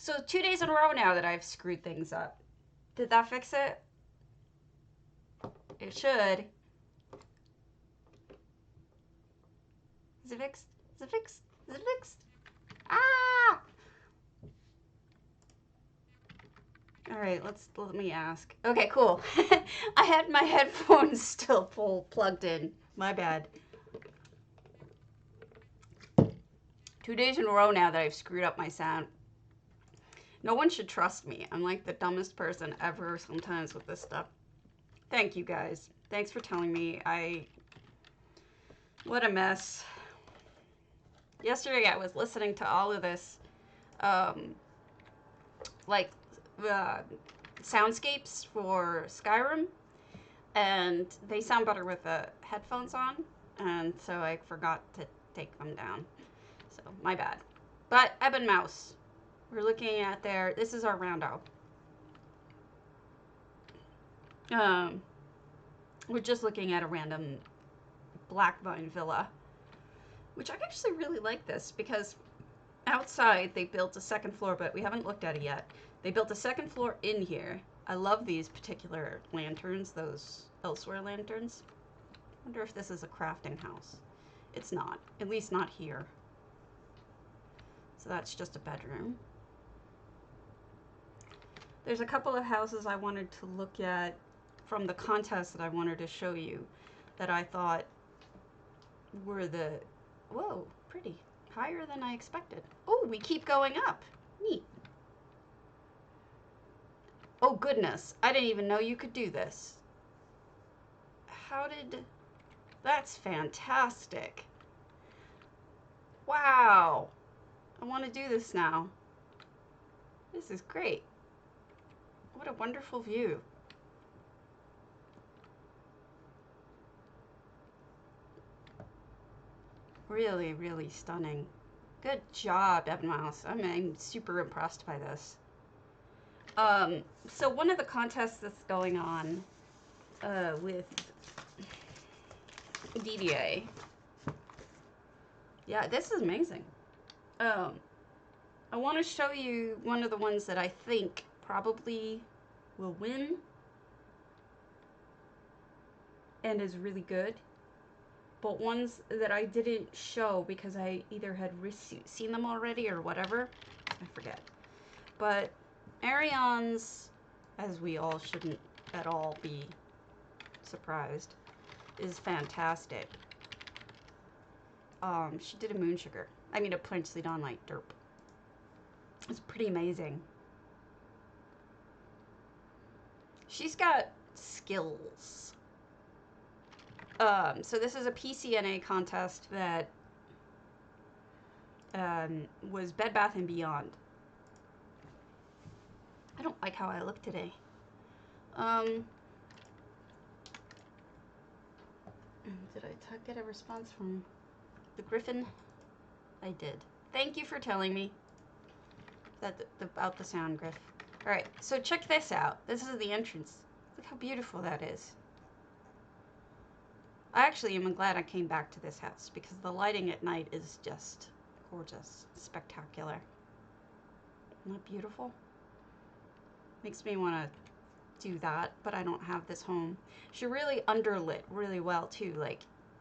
So 2 days in a row now that I've screwed things up. Did that fix it? It should. Is it fixed? Is it fixed? Is it fixed? Ah! All right, let me ask. Okay, cool. I had my headphones still plugged in. My bad. 2 days in a row now that I've screwed up my sound. No one should trust me. I'm like the dumbest person ever sometimes with this stuff. Thank you guys. Thanks for telling me. What a mess. Yesterday I was listening to all of this, like, soundscapes for Skyrim, and they sound better with the headphones on, and so I forgot to take them down. So, my bad. But, Ebb and Mouse. We're looking at this is our roundo. We're just looking at a random black vine villa, which I actually really like this because outside they built a second floor, but we haven't looked at it yet. They built a second floor in here. I love these particular lanterns, those elsewhere lanterns. I wonder if this is a crafting house. It's not, at least not here. So that's just a bedroom. There's a couple of houses I wanted to look at from the contest that I wanted to show you that I thought were whoa, pretty. Higher than I expected. Oh, we keep going up. Neat. Oh, goodness. I didn't even know you could do this. That's fantastic. Wow. I want to do this now. This is great. What a wonderful view. Really, really stunning. Good job, Ebb Mouse. I'm super impressed by this. So one of the contests that's going on with DDA. Yeah, this is amazing. I want to show you one of the ones that I think probably will win and is really good, but ones that I didn't show because I either had seen them already or whatever. I forget. But Ariane's, as we all shouldn't at all be surprised, is fantastic. She did a moon sugar. I mean, a princely Dawnlight derp. It's pretty amazing. She's got skills. So this is a PCNA contest that was Bed Bath & Beyond. I don't like how I look today. Did I get a response from the Griffin? I did. Thank you for telling me about the sound, Griff. Alright, so check this out. This is the entrance. Look how beautiful that is. I actually am glad I came back to this house because the lighting at night is just gorgeous, spectacular. Isn't that beautiful? Makes me want to do that, but I don't have this home. She really underlit really well too. Like,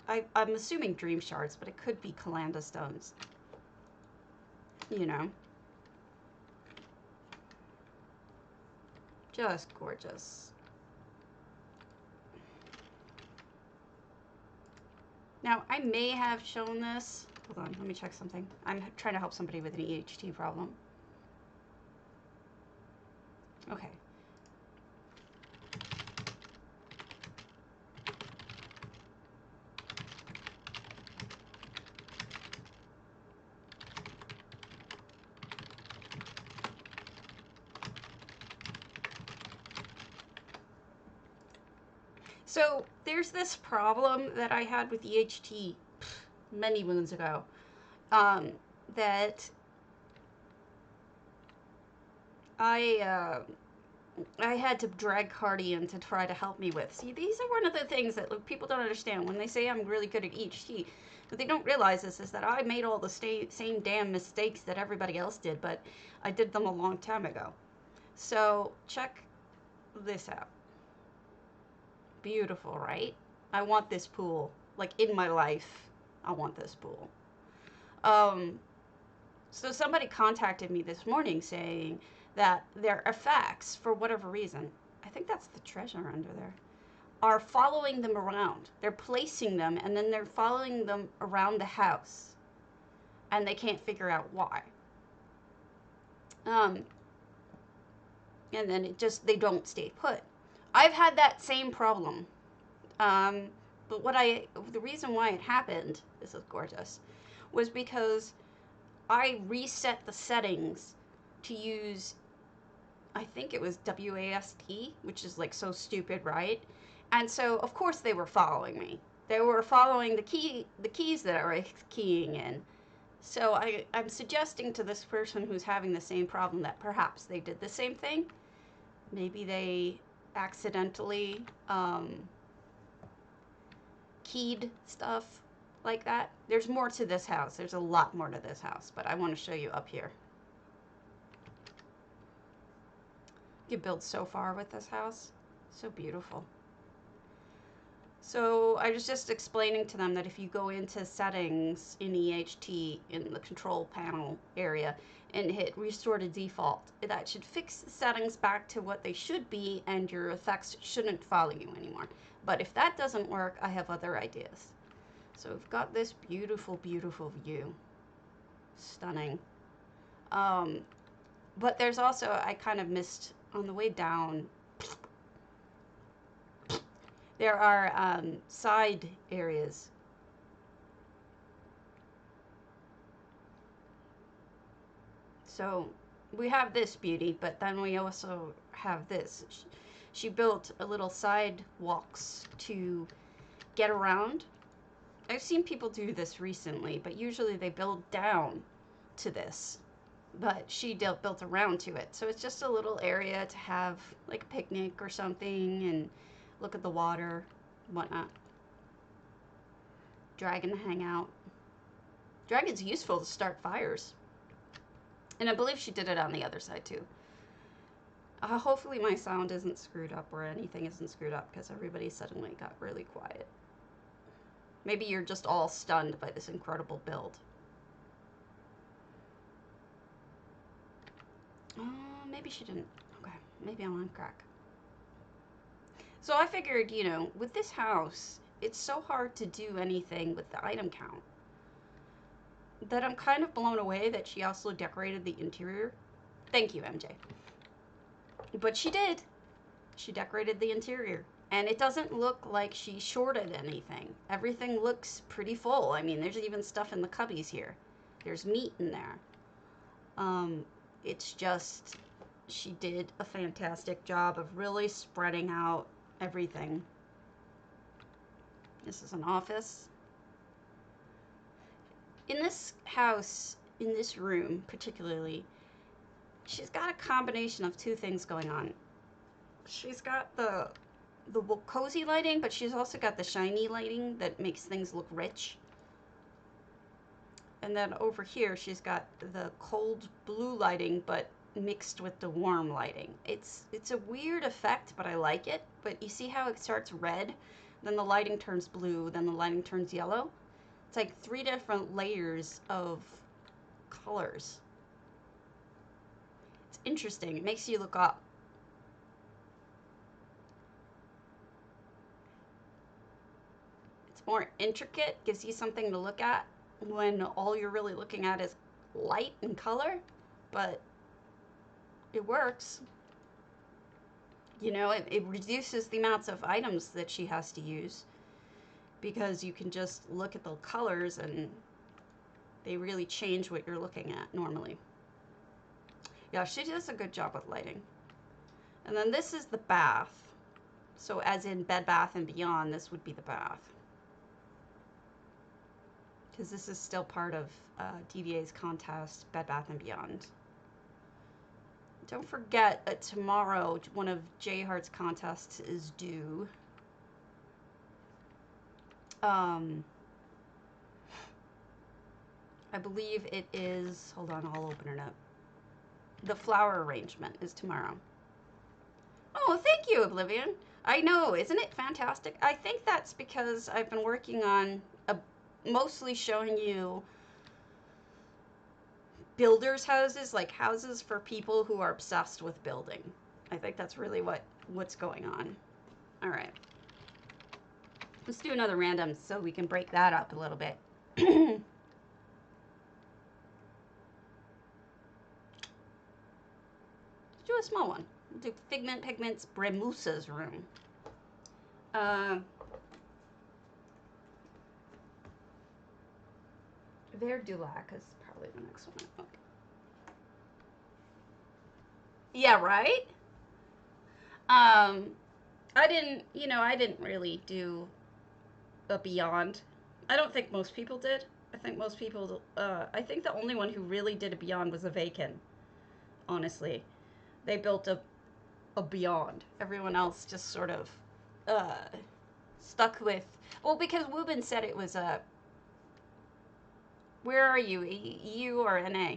I'm assuming dream shards, but it could be Calanda stones. You know. Just gorgeous. Now, I may have shown this. Hold on, let me check something. I'm trying to help somebody with an EHT problem. Okay. So there's this problem that I had with EHT many moons ago, that I had to drag Cardi in to try to help me with. See, these are one of the things that people don't understand when they say I'm really good at HT. What they don't realize is that I made all the same damn mistakes that everybody else did, but I did them a long time ago. So check this out. Beautiful, right? I want this pool. Like, in my life, I want this pool. So somebody contacted me this morning saying that their effects, for whatever reason, I think that's the treasure under there, are following them around. They're placing them, and then they're following them around the house. And they can't figure out why. And then they don't stay put. I've had that same problem. But the reason why it happened, this is gorgeous, was because I reset the settings to use, I think it was WASD, which is like so stupid, right? And so, of course, they were following me. They were following the keys that I was keying in. So I'm suggesting to this person who's having the same problem that perhaps they did the same thing. Maybe they accidentally keyed stuff like that. There's more to this house. There's a lot more to this house, but I want to show you up here. You can build so far with this house. So beautiful. So I was just explaining to them that if you go into settings in EHT in the control panel area and hit restore to default, that should fix the settings back to what they should be and your effects shouldn't follow you anymore. But if that doesn't work, I have other ideas. So we've got this beautiful, beautiful view. Stunning. But there's also, I kind of missed on the way down, there are side areas. So we have this beauty, but then we also have this. She built a little sidewalks to get around. I've seen people do this recently, but usually they build down to this. But she built around to it. So it's just a little area to have like a picnic or something and look at the water, whatnot. Dragon hang out. Dragon's useful to start fires. And I believe she did it on the other side too. Hopefully my sound isn't screwed up or anything isn't screwed up because everybody suddenly got really quiet. Maybe you're just all stunned by this incredible build. Maybe she didn't. Okay, maybe I'm on crack. So I figured, you know, with this house, it's so hard to do anything with the item count that I'm kind of blown away that she also decorated the interior. Thank you, MJ. But she did. She decorated the interior. And it doesn't look like she shorted anything. Everything looks pretty full. I mean, there's even stuff in the cubbies here. There's meat in there. It's just, she did a fantastic job of really spreading out everything. This is an office. In this house, in this room particularly, she's got a combination of two things going on. She's got the cozy lighting, but she's also got the shiny lighting that makes things look rich. And then over here, she's got the cold blue lighting, but mixed with the warm lighting. It's a weird effect, but I like it. But you see how it starts red, then the lighting turns blue, then the lighting turns yellow? It's like 3 different layers of colors. It's interesting. It makes you look up. It's more intricate, gives you something to look at when all you're really looking at is light and color, but it works. You know, it reduces the amounts of items that she has to use because you can just look at the colors and they really change what you're looking at normally. Yeah, she does a good job with lighting. And then this is the bath. So as in Bed Bath and Beyond, this would be the bath. Because this is still part of DDA's contest, Bed Bath & Beyond. Don't forget that tomorrow one of J Heart's contests is due. I believe it is, hold on, I'll open it up. The flower arrangement is tomorrow. Oh, thank you, Oblivion. I know, isn't it fantastic? I think that's because I've been working on mostly showing you builders' houses, like houses for people who are obsessed with building. I think that's really what's going on. All right. Let's do another random so we can break that up a little bit. Do a small one. We'll do Pigment's Bremusa's room. Verdulac is probably the next one. Okay. Yeah, right? I didn't really do a Beyond. I don't think most people did. I think most people, I think the only one who really did a Beyond was a Vacan, honestly. They built a Beyond. Everyone else just sort of stuck with, well, because Wubin said it was a, where are you, EU or NA?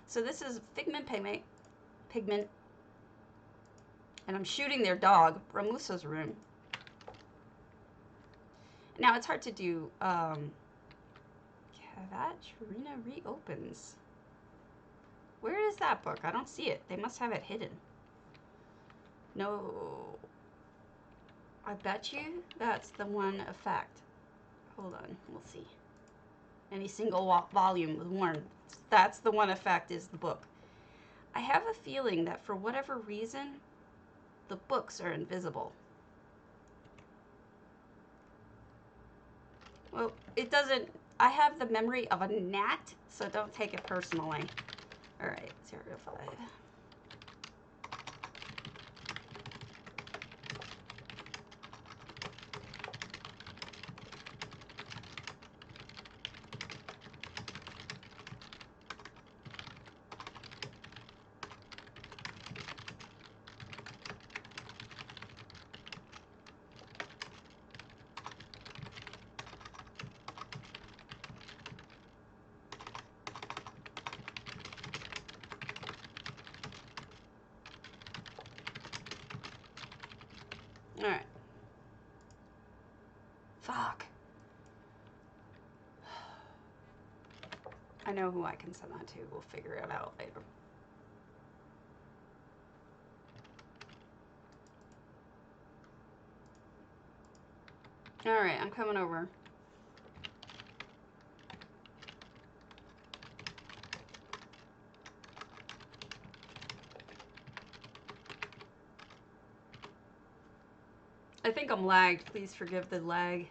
So this is Pigment, and I'm shooting their dog, Bremusa's room. Now it's hard to do, Katrina reopens. Where is that book? I don't see it. They must have it hidden. No. I bet you that's the one effect. Hold on, we'll see. Any single volume with worn. That's the one effect is the book. I have a feeling that for whatever reason, the books are invisible. Well, it doesn't, I have the memory of a gnat, so don't take it personally. All right, 0 to 5. All right. Fuck. I know who I can send that to. We'll figure it out later. All right, I'm coming over. I think I'm lagged. Please forgive the lag.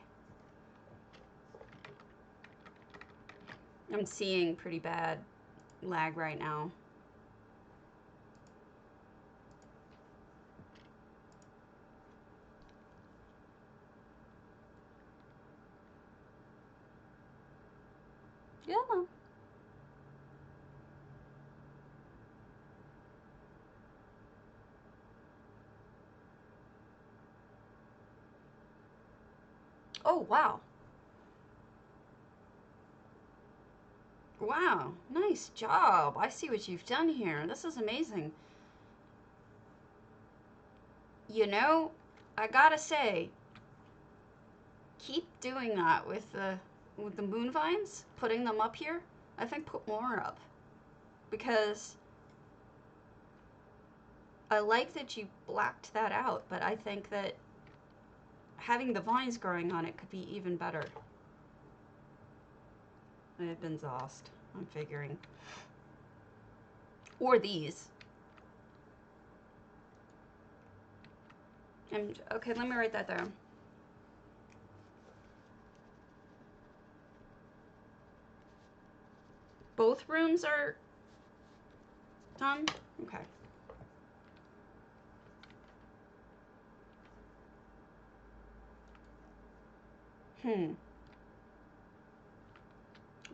I'm seeing pretty bad lag right now. Yeah. Oh, wow. Wow, nice job. I see what you've done here. This is amazing. You know, I gotta say, keep doing that with the moon vines, putting them up here. I think put more up, because I like that you blacked that out, but I think that having the vines growing on it could be even better. I've been exhausted, I'm figuring. Or these. Okay, let me write that down. Both rooms are done? Okay.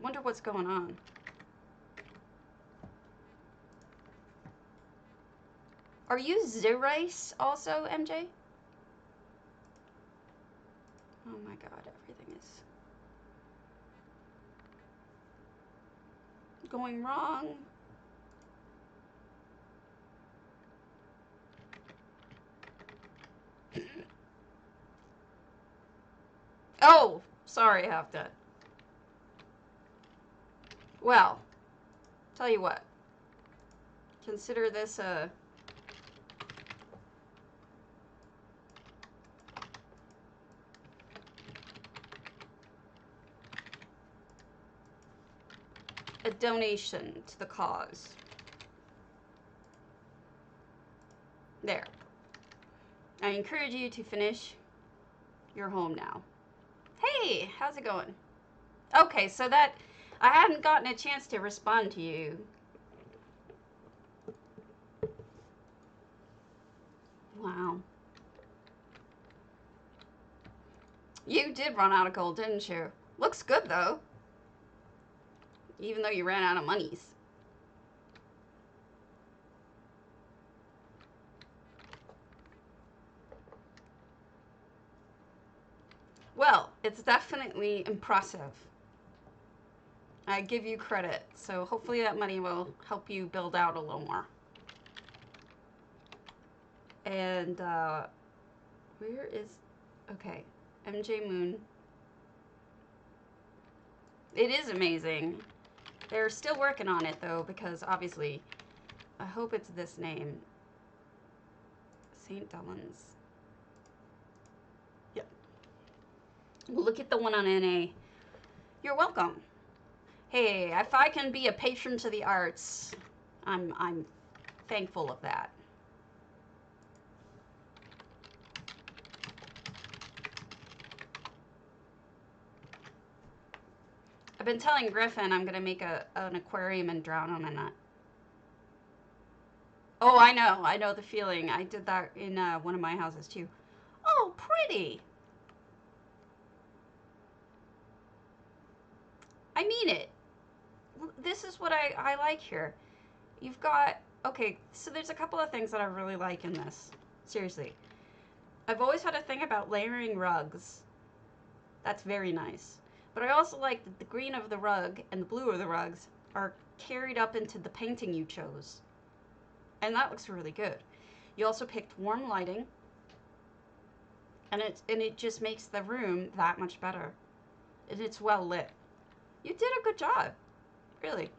Wonder what's going on. Are you Zerice also, MJ? Oh my god, everything is going wrong. Oh, sorry, I have to. Well, tell you what. Consider this a donation to the cause. There. I encourage you to finish your home now. Hey, how's it going? Okay, so that I hadn't gotten a chance to respond to you. Wow. You did run out of gold, didn't you? Looks good, though. Even though you ran out of monies. Well, it's definitely impressive. I give you credit, so hopefully that money will help you build out a little more. And, where is, okay, MJ Moon. It is amazing. They're still working on it, though, because obviously, I hope it's this name. St. Delyn's. Yep. Look at the one on NA. You're welcome. Hey, if I can be a patron to the arts, I'm thankful of that. I've been telling Griffin I'm gonna make an aquarium and drown him in that. Oh, I know the feeling. I did that in one of my houses too. Oh, pretty. I mean it. This is what I like here. You've got, okay, so there's a couple of things that I really like in this. Seriously. I've always had a thing about layering rugs. That's very nice. But I also like that the green of the rug and the blue of the rugs are carried up into the painting you chose. And that looks really good. You also picked warm lighting. And it just makes the room that much better. And it's well lit. You did a good job. Really.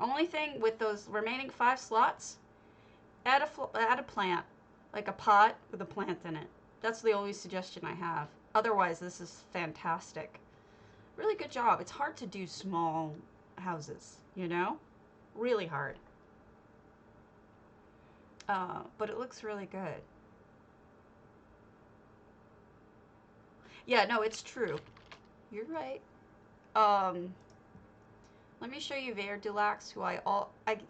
Only thing with those remaining 5 slots, add a plant. Like a pot with a plant in it. That's the only suggestion I have. Otherwise, this is fantastic. Really good job. It's hard to do small houses, you know? Really hard. But it looks really good. Yeah, no, it's true. You're right. Let me show you Vert du Lac, who I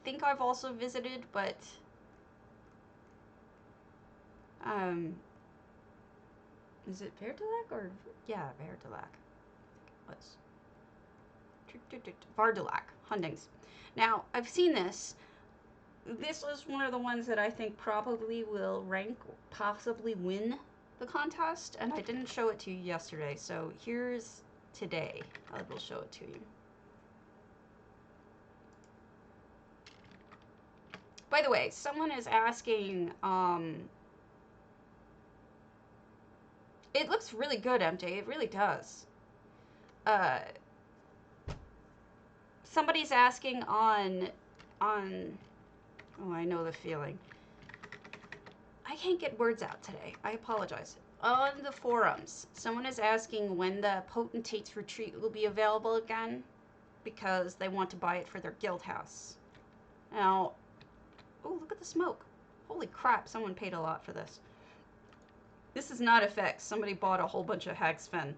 think I've also visited, but is it Vert du Lac or yeah, Vert du Lac. Let's Vert du Lac, hundings. Now, I've seen this. This is one of the ones that I think probably will rank, possibly win the contest, and I didn't show it to you yesterday, so here's today. I will show it to you. By the way, someone is asking, it looks really good, MJ. It really does. Somebody's asking on, oh, I know the feeling. I can't get words out today. I apologize. On the forums, someone is asking when the Potentate's Retreat will be available again because they want to buy it for their guild house. Now, oh, look at the smoke. Holy crap, someone paid a lot for this. This is not effects. Somebody bought a whole bunch of Hag's Fen.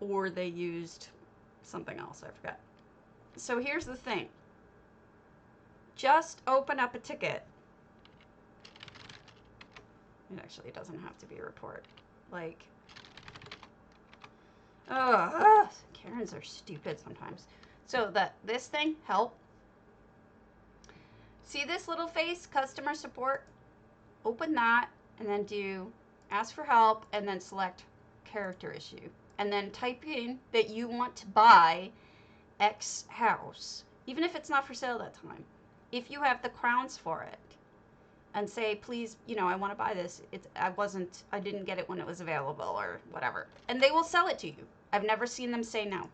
Or they used something else, I forgot. So here's the thing. Just open up a ticket. It actually doesn't have to be a report. Like, Karens are stupid sometimes. So this thing, help. See this little face, customer support? Open that and then do ask for help and then select character issue. And then type in that you want to buy X house, even if it's not for sale that time. If you have the crowns for it, and say, please, you know, I want to buy this. I didn't get it when it was available or whatever. And they will sell it to you. I've never seen them say no.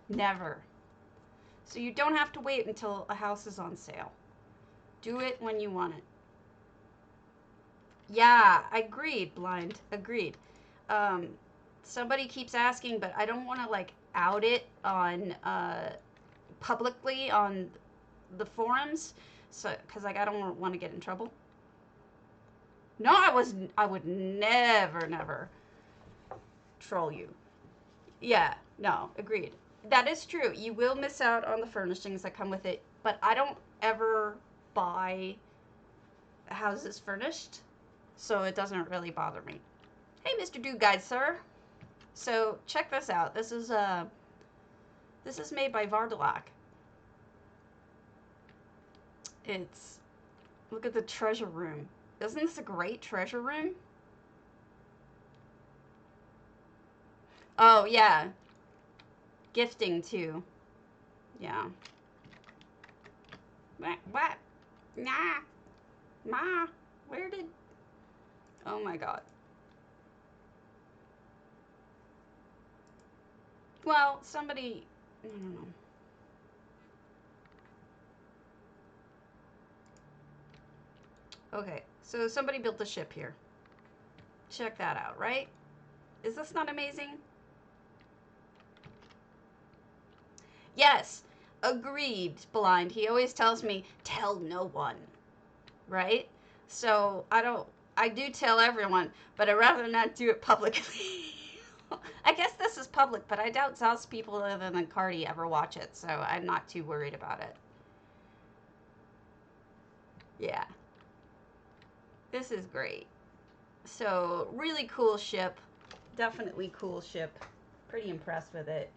Never. So you don't have to wait until a house is on sale. Do it when you want it. Yeah, agreed, Blind. Agreed. Somebody keeps asking, but I don't want to, like, out it on, publicly on the forums. So, because, like, I don't want to get in trouble. No, I would never troll you. Yeah, no, agreed. That is true. You will miss out on the furnishings that come with it, but I don't ever buy houses furnished, so it doesn't really bother me. Hey, Mr. Dude Guide, sir. So, check this out. This is made by Vardalak. Look at the treasure room. Isn't this a great treasure room? Oh, yeah. Gifting, too. Yeah. What? Nah. Ma. Where did... Oh, my God. Well, somebody... I don't know. Okay, so somebody built a ship here. Check that out, right? Is this not amazing? Yes, agreed, Blind. He always tells me, tell no one, right? So I do tell everyone, but I'd rather not do it publicly. I guess this is public, but I doubt South people other than Cardi ever watch it, so I'm not too worried about it. Yeah. This is great. So, really cool ship. Definitely cool ship. Pretty impressed with it.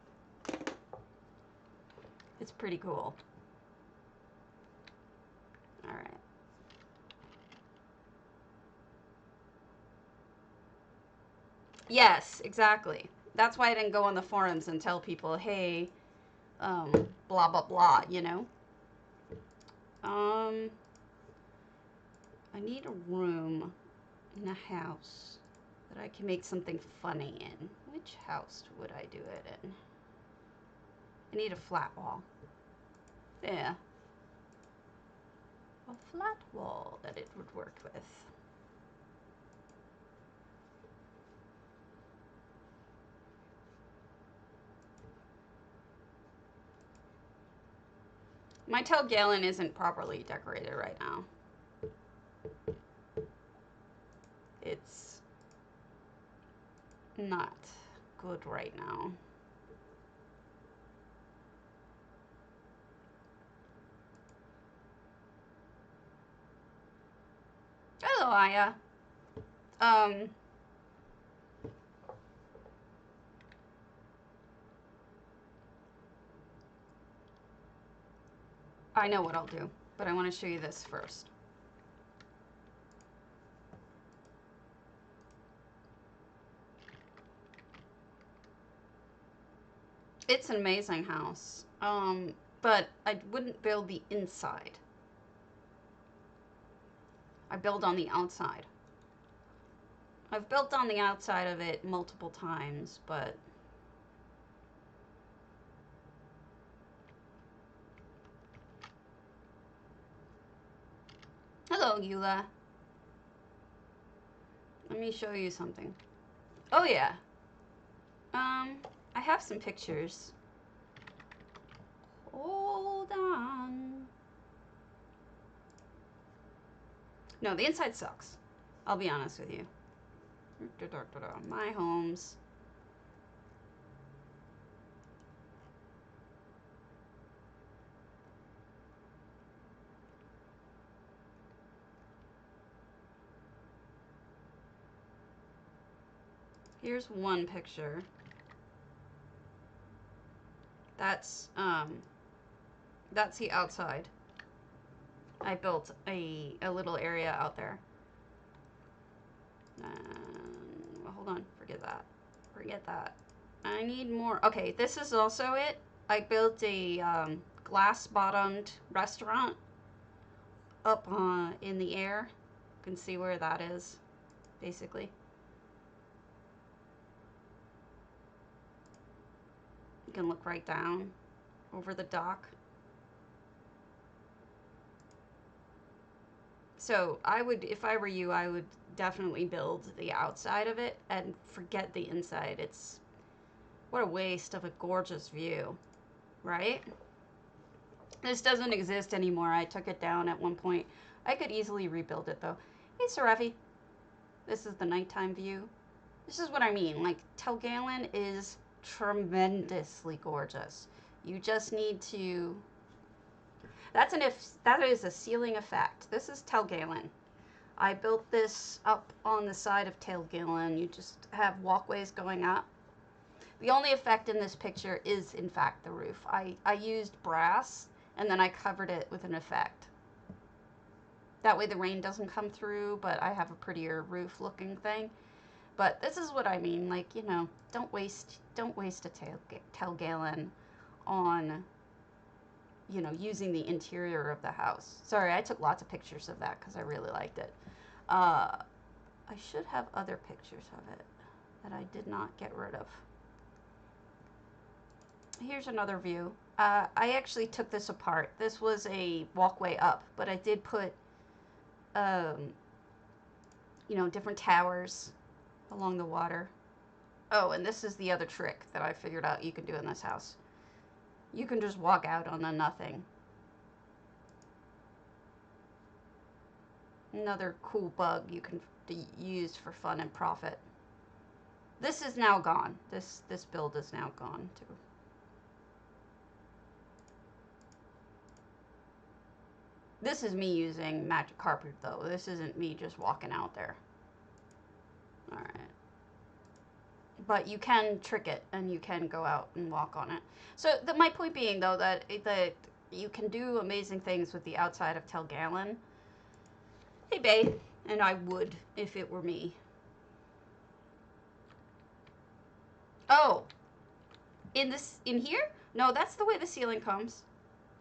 It's pretty cool. Alright. Yes, exactly. That's why I didn't go on the forums and tell people, hey, blah, blah, blah, you know? I need a room in a house that I can make something funny in. Which house would I do it in? I need a flat wall. Yeah. A flat wall that it would work with. My Tel Galen isn't properly decorated right now. It's not good right now. Hello, Aya. I know what I'll do, but I want to show you this first. It's an amazing house, but I wouldn't build the inside. I build on the outside. I've built on the outside of it multiple times, but... Hello, Eula. Let me show you something. Oh, yeah. I have some pictures. Hold on. No, the inside sucks. I'll be honest with you. My homes. Here's one picture. That's the outside. I built a little area out there. Well, hold on, forget that. Forget that. I need more. Okay, this is also it. I built a glass-bottomed restaurant up in the air. You can see where that is, basically. You can look right down over the dock. So I would, if I were you, I would definitely build the outside of it and forget the inside. It's, what a waste of a gorgeous view, right? This doesn't exist anymore. I took it down at one point. I could easily rebuild it though. Hey, Sarafi. This is the nighttime view. This is what I mean. Like, Telgallen is tremendously gorgeous. You just need to... that is a ceiling effect. This is Telgallen. I built this up on the side of Telgallen. You just have walkways going up. The only effect in this picture is, in fact, the roof. I used brass, and then I covered it with an effect. That way the rain doesn't come through, but I have a prettier roof looking thing. But this is what I mean, like, you know, don't waste a Telgallen on, you know, using the interior of the house. Sorry, I took lots of pictures of that because I really liked it. I should have other pictures of it that I did not get rid of. Here's another view. I actually took this apart. This was a walkway up, but I did put, you know, different towers along the water. Oh, and this is the other trick that I figured out you can do in this house. You can just walk out on the nothing. Another cool bug you can use for fun and profit. This is now gone. This build is now gone too. This is me using magic carpet though. This isn't me just walking out there. Alright. But you can trick it and you can go out and walk on it. So my point being though that you can do amazing things with the outside of Telgallen. Hey babe, and I would if it were me. Oh, in here? No, that's the way the ceiling comes.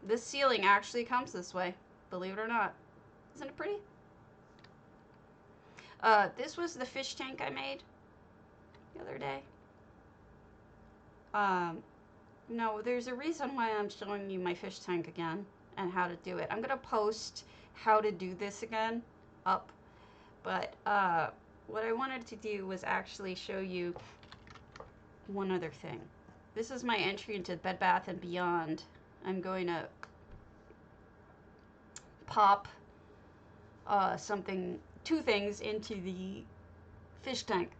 This ceiling actually comes this way, believe it or not. Isn't it pretty? This was the fish tank I made the other day. No, there's a reason why I'm showing you my fish tank again and how to do it. I'm gonna post how to do this again up, but what I wanted to do was actually show you one other thing. This is my entry into Bed Bath & Beyond. I'm going to pop two things into the fish tank.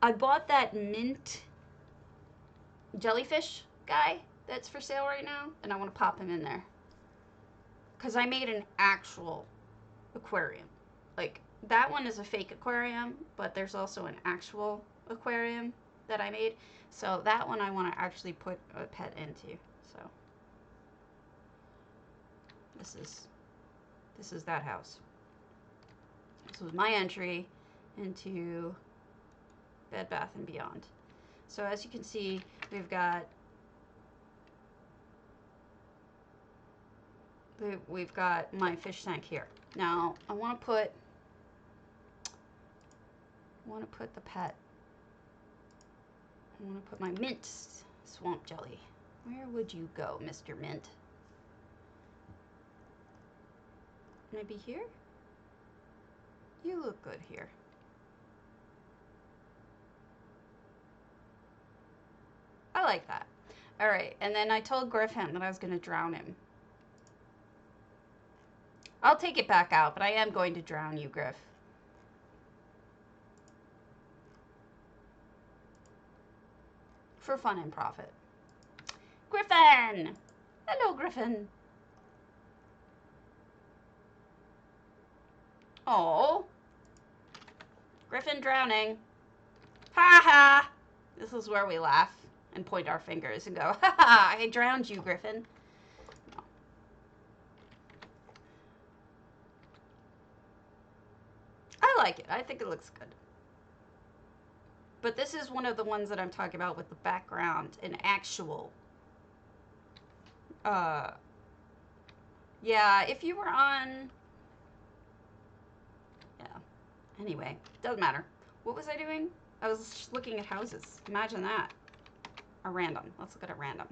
I bought that mint jellyfish guy that's for sale right now, and I want to pop him in there. Because I made an actual aquarium. Like, that one is a fake aquarium, but there's also an actual aquarium that I made. So that one I want to actually put a pet into. So this is that house. This was my entry into Bed Bath & Beyond. So as you can see, we've got my fish tank here. Now I want to put the pet. I want to put my mint swamp jelly. Where would you go, Mr. Mint? Maybe here? You look good here. I like that. Alright, and then I told Griffin that I was going to drown him. I'll take it back out, but I am going to drown you, Griff. For fun and profit. Griffin! Hello, Griffin. Oh. Griffin drowning. Ha ha! This is where we laugh and point our fingers and go, ha ha, I drowned you, Griffin. No. like it. I think it looks good. But this is one of the ones that I'm talking about with the background and actual. Yeah, if you were on... Yeah. Anyway, doesn't matter. What was I doing? I was just looking at houses. Imagine that. A random. Let's look at a random.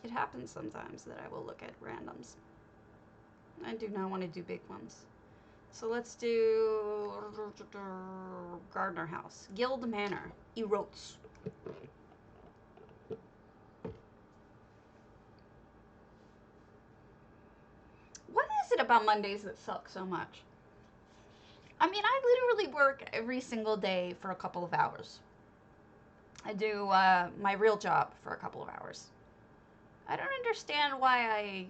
It happens sometimes that I will look at randoms. I do not want to do big ones. So let's do Gardner house. Guild Manor. Erotes. What is it about Mondays that suck so much? I mean, I literally work every single day for a couple of hours. I do my real job for a couple of hours. I don't understand why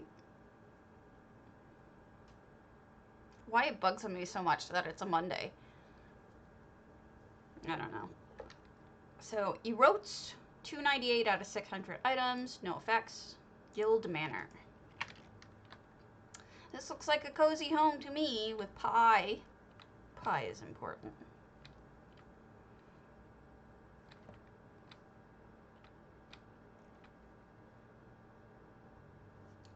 it bugs me so much that it's a Monday. I don't know. So, Erotes, 298 out of 600 items, no effects. Guild Manor. This looks like a cozy home to me with pie. Pie is important.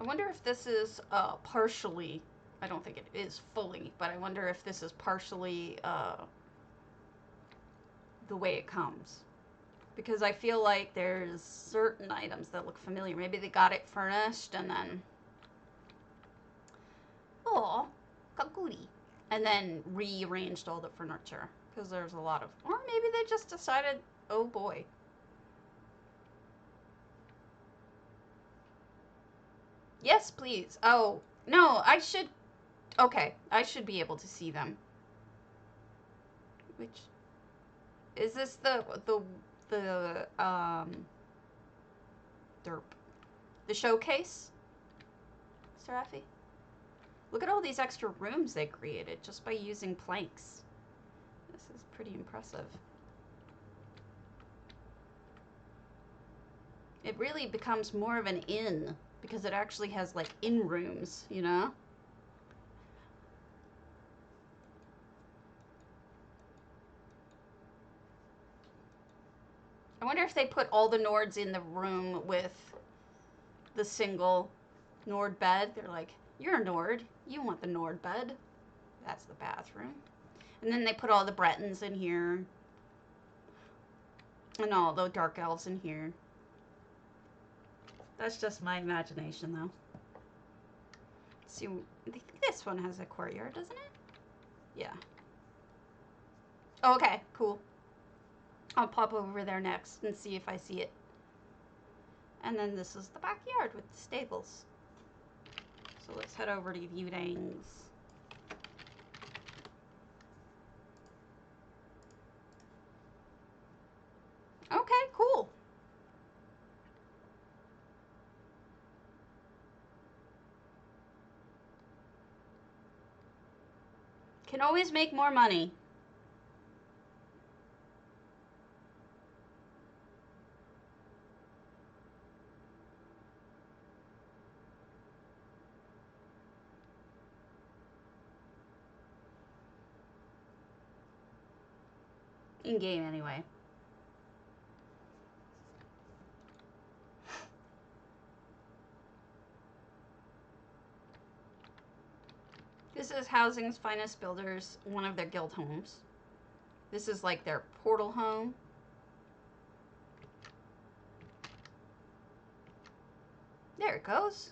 I wonder if this is partially, I don't think it is fully, but I wonder if this is partially the way it comes. Because I feel like there's certain items that look familiar. Maybe they got it furnished and then, oh, kakuri. And then rearranged all the furniture. Because there's a lot of, or maybe they just decided, oh boy. Yes, please. Oh, no, I should, okay, I should be able to see them. Which, is this the derp. The showcase? Seraphi? Look at all these extra rooms they created just by using planks. This is pretty impressive. It really becomes more of an inn because it actually has like inn rooms, you know? I wonder if they put all the Nords in the room with the single Nord bed. They're like, you're a Nord. You want the Nord bed. That's the bathroom. And then they put all the Bretons in here. And all the Dark Elves in here. That's just my imagination, though. Let's see, I think this one has a courtyard, doesn't it? Yeah. Oh, okay, cool. I'll pop over there next and see if I see it. And then this is the backyard with the stables. So let's head over to viewings. Okay, cool. Can always make more money. In game, anyway. This is Housing's Finest Builders, one of their guild homes. This is like their portal home. There it goes.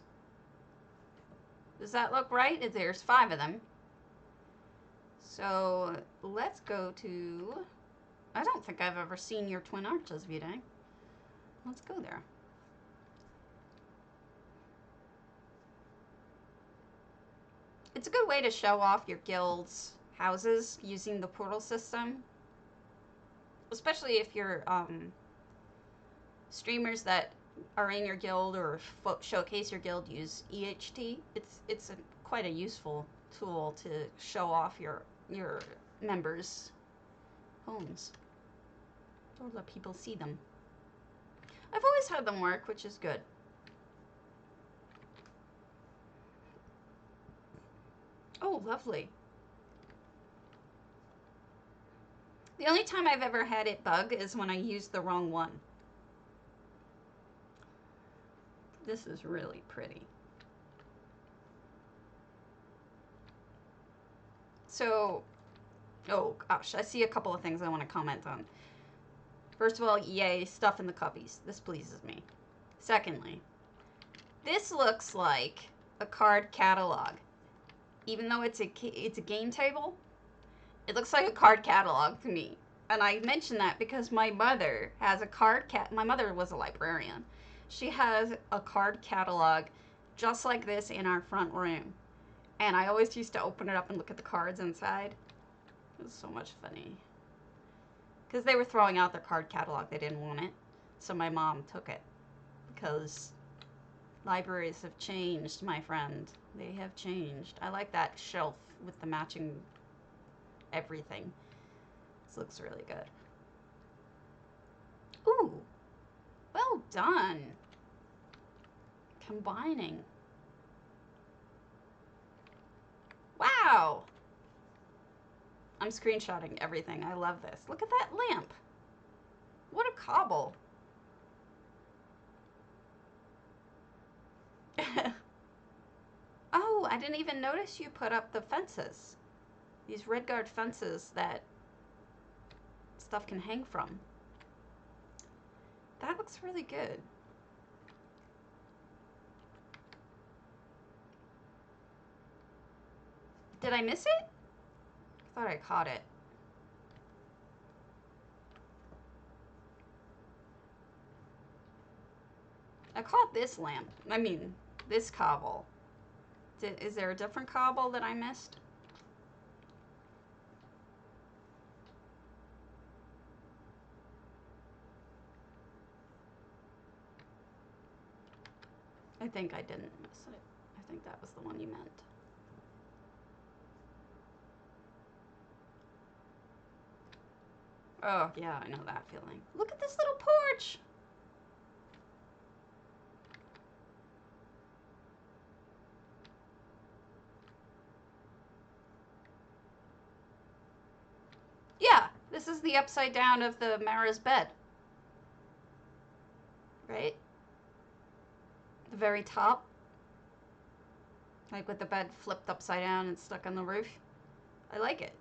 Does that look right? There's 5 of them. So let's go to... I don't think I've ever seen your Twin Arches, Vidang. Let's go there. It's a good way to show off your guild's houses using the portal system. Especially if you're streamers that are in your guild or showcase your guild use EHT. It's quite a useful tool to show off your members' homes. Or let people see them. I've always had them work, which is good. Oh, lovely. The only time I've ever had it bug is when I used the wrong one. This is really pretty. So, oh gosh, I see a couple of things I want to comment on. First of all, yay, stuff in the cubbies. This pleases me. Secondly, this looks like a card catalog. Even though it's a game table, it looks like a card catalog to me. And I mention that because my mother has a my mother was a librarian. She has a card catalog just like this in our front room. And I always used to open it up and look at the cards inside. It was so much funny. Because they were throwing out their card catalog. They didn't want it. So my mom took it. Because libraries have changed, my friend. They have changed. I like that shelf with the matching everything. This looks really good. Ooh. Well done. Combining. Wow. I'm screenshotting everything. I love this. Look at that lamp. What a cobble. Oh, I didn't even notice you put up the fences. These red guard fences that stuff can hang from. That looks really good. Did I miss it? I thought I caught it. I caught this lamp. I mean, this cobble. Is there a different cobble that I missed? I think I didn't miss it. I think that was the one you meant. Oh, yeah, I know that feeling. Look at this little porch! Yeah, this is the upside down of the Mara's bed. Right? The very top. Like with the bed flipped upside down and stuck on the roof. I like it.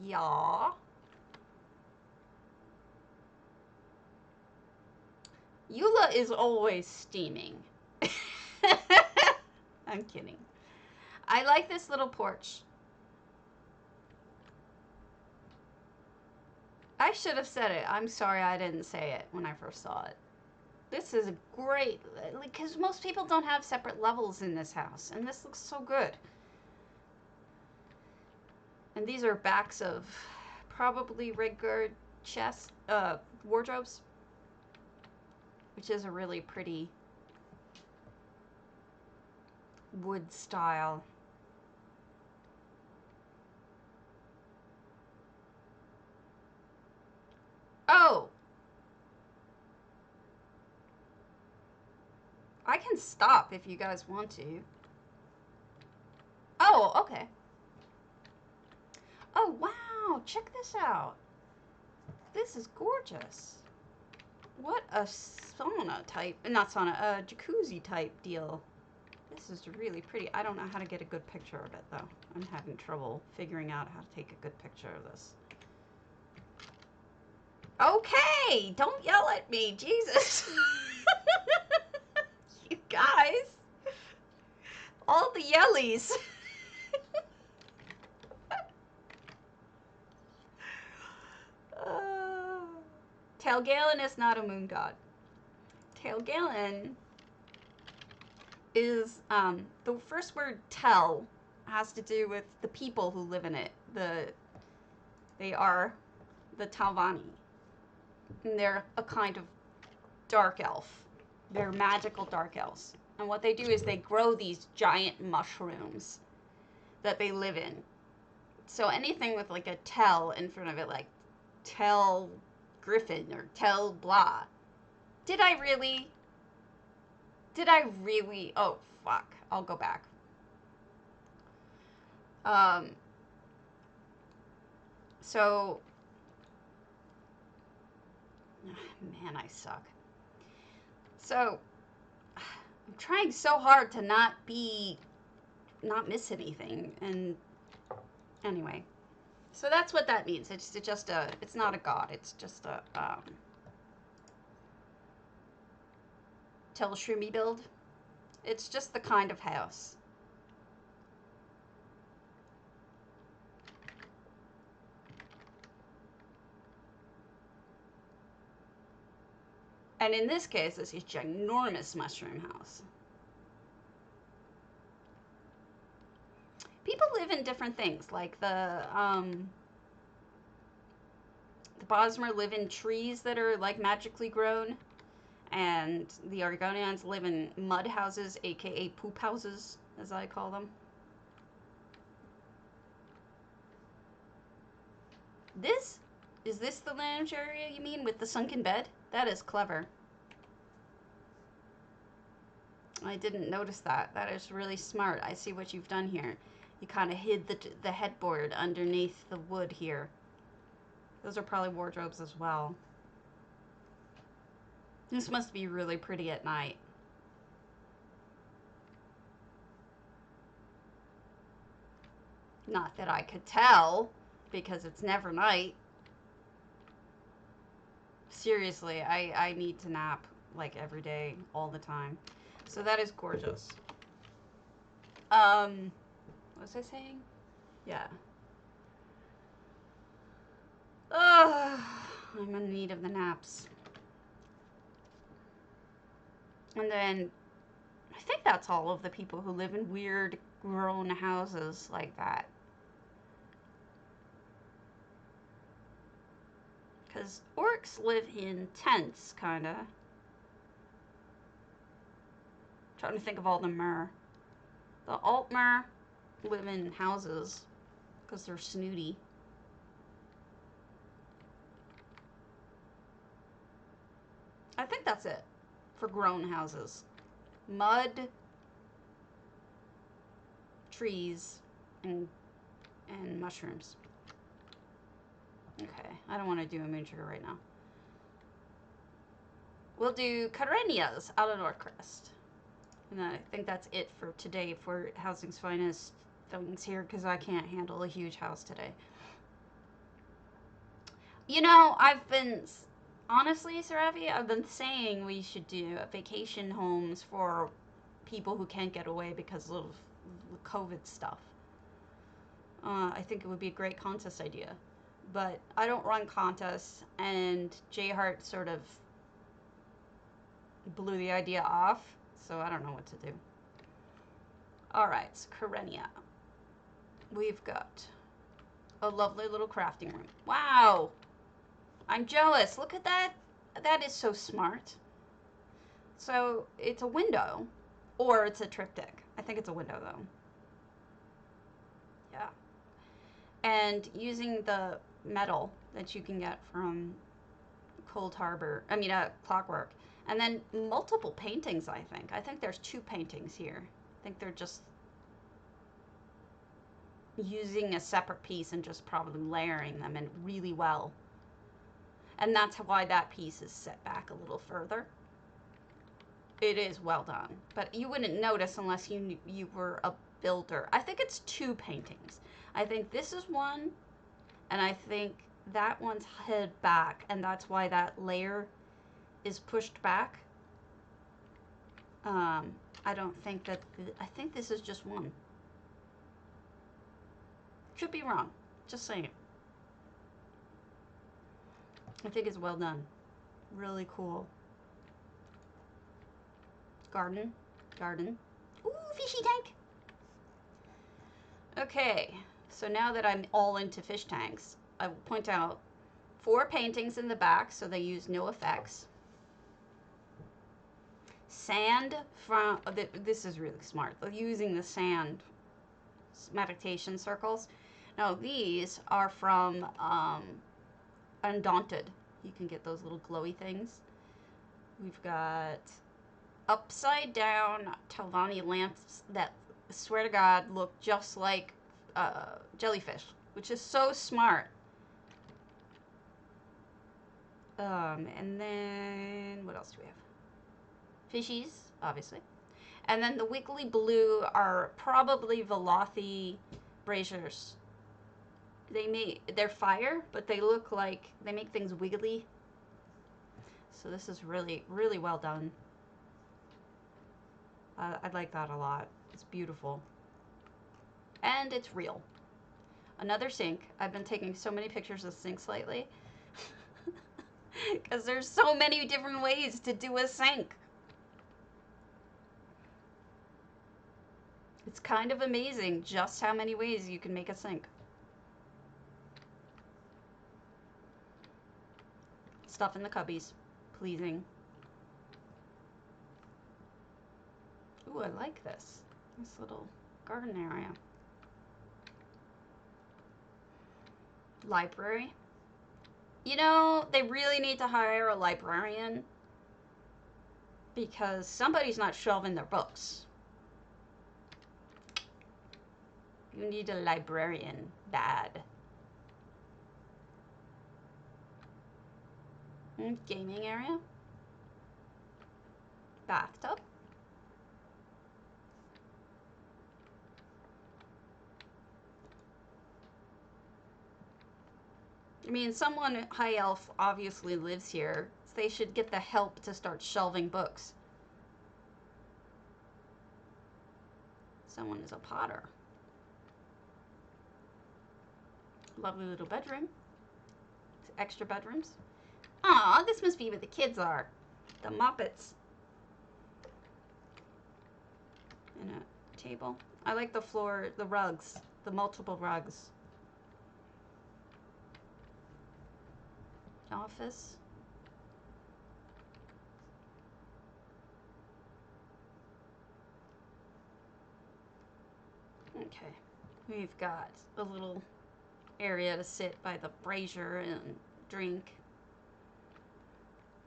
Yeah. Eula is always steaming. I'm kidding. I like this little porch. I should have said it. I'm sorry I didn't say it when I first saw it. This is great, because most people don't have separate levels in this house, and this looks so good. And these are backs of probably red guard chest, wardrobes, which is a really pretty wood style. Oh! I can stop if you guys want to. Oh, okay. Oh, wow! Check this out. This is gorgeous. What a sauna type, not sauna, a jacuzzi type deal. This is really pretty. I don't know how to get a good picture of it, though. I'm having trouble figuring out how to take a good picture of this. Okay! Don't yell at me, Jesus! You guys! All the yellies! Tailgalen is not a moon god. Tailgalen is, the first word tel has to do with the people who live in it. They are the Talvani. And they're a kind of dark elf. They're magical dark elves. And what they do is they grow these giant mushrooms that they live in. So anything with like a tel in front of it, like tel Griffin or tel blah. Did I really? Did I really? Oh, fuck. I'll go back. So, man, I suck. So, I'm trying so hard to not miss anything, and anyway. So that's what that means. It's just it's not a god, it's just a, Telshroomy build. It's just the kind of house. And in this case, this is a ginormous mushroom house. People live in different things, like the Bosmer live in trees that are like magically grown, and the Argonians live in mud houses, aka poop houses, as I call them. Is this the lounge area you mean, with the sunken bed? That is clever. I didn't notice that. That is really smart. I see what you've done here. You kind of hid the headboard underneath the wood here. Those are probably wardrobes as well. This must be really pretty at night. Not that I could tell, because it's never night. Seriously, I need to nap like every day, all the time. So that is gorgeous. What was I saying? Yeah. I'm in need of the naps. And then, I think that's all of the people who live in weird grown houses like that. Because orcs live in tents, kinda. Trying to think of all the mer. The Altmer live in houses because they're snooty. I think that's it for grown houses. Mud, trees, and mushrooms. Okay, I don't want to do a moon sugar right now. We'll do Carenia's Alinor crest. And I think that's it for today for Housing's Finest things here, because I can't handle a huge house today. You know, honestly, Saravi, I've been saying we should do vacation homes for people who can't get away because of the COVID stuff. I think it would be a great contest idea. But I don't run contests, and J Hart sort of blew the idea off, so I don't know what to do. Alright, so Carenia. We've got a lovely little crafting room. Wow! I'm jealous. Look at that. That is so smart. So, it's a window, or it's a triptych. I think it's a window, though. Yeah. And using the metal that you can get from Clockwork. And then multiple paintings, I think. I think there's 2 paintings here. I think they're just using a separate piece and just probably layering them in really well. And that's why that piece is set back a little further. It is well done. But you wouldn't notice unless you were a builder. I think it's 2 paintings. I think this is one, and I think that one's head back, and that's why that layer is pushed back. I don't think that, I think this is just one. Could be wrong, just saying. I think it's well done. Really cool. Garden. Ooh, fishy tank. Okay, so now that I'm all into fish tanks, I will point out 4 paintings in the back, so they use no effects. Sand from, this is really smart, they're using the sand meditation circles. Now these are from Undaunted. You can get those little glowy things. We've got upside down Talvani lamps that, swear to God, look just like jellyfish, which is so smart. And then what else do we have? Fishies, obviously. And then the wiggly blue are probably Velothi braziers. They're fire, but they look like they make things wiggly. So this is really, really well done. I like that a lot. It's beautiful. And it's real. Another sink. I've been taking so many pictures of sinks lately. Because there's so many different ways to do a sink. It's kind of amazing just how many ways you can make a sink. Stuff in the cubbies. Pleasing. Ooh, I like this. This little garden area. Library. You know, they really need to hire a librarian because somebody's not shelving their books. You need a librarian bad. Gaming area. Bathtub. I mean, someone high elf obviously lives here. So they should get the help to start shelving books. Someone is a potter. Lovely little bedroom. Extra bedrooms. Aw, this must be where the kids are. The Muppets. And a table. I like the floor, the rugs. The multiple rugs. Office. Okay. We've got a little area to sit by the brazier and drink.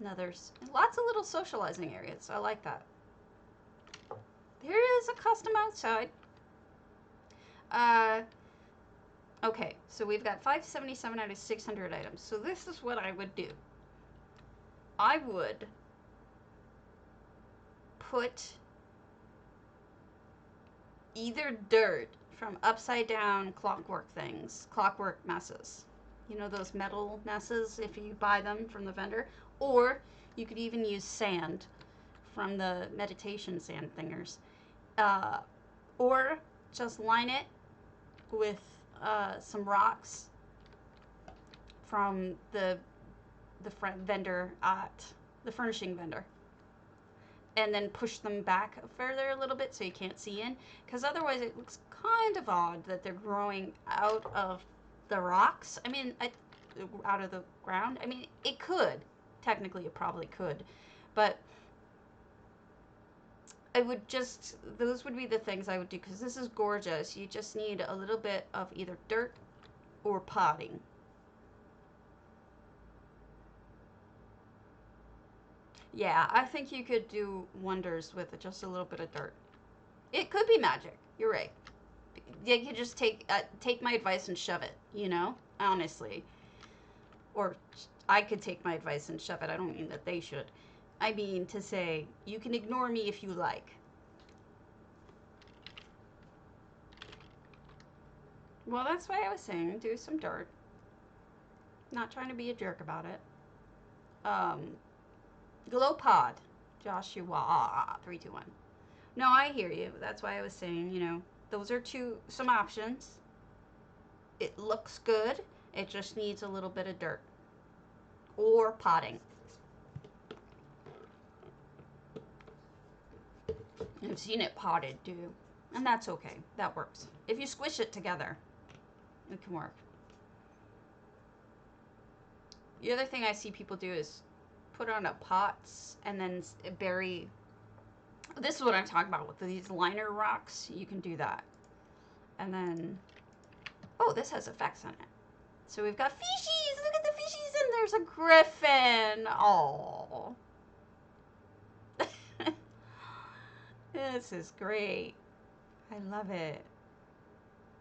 Lots of little socializing areas. I like that. There is a custom outside. Okay, so we've got 577 out of 600 items. So this is what I would do. I would put either dirt from upside down clockwork things, clockwork messes. You know those metal messes if you buy them from the vendor? Or you could even use sand from the meditation sand thingers. Or just line it with some rocks from the vendor at the furnishing vendor. And then push them back further a little bit so you can't see in. Because otherwise it looks kind of odd that they're growing out of the rocks. I mean, out of the ground. I mean, it could. Technically, it probably could. But I would just, those would be the things I would do. Because this is gorgeous. You just need a little bit of either dirt or potting. Yeah, I think you could do wonders with just a little bit of dirt. It could be magic. You're right. You could just take my advice and shove it, you know? Honestly. Or I could take my advice and shove it. I don't mean that they should. I mean to say, you can ignore me if you like. Well, that's why I was saying do some dirt. Not trying to be a jerk about it. Glowpod. Joshua 321. No, I hear you. That's why I was saying, you know, those are some options. It looks good. It just needs a little bit of dirt. Or potting. I've seen it potted too. And that's okay. That works. If you squish it together, it can work. The other thing I see people do is put on a pots and then bury. This is what I'm talking about with these liner rocks. You can do that. And then, oh, this has effects on it. So we've got fishies. Look at the fishies, and there's a griffin. Oh. This is great. I love it.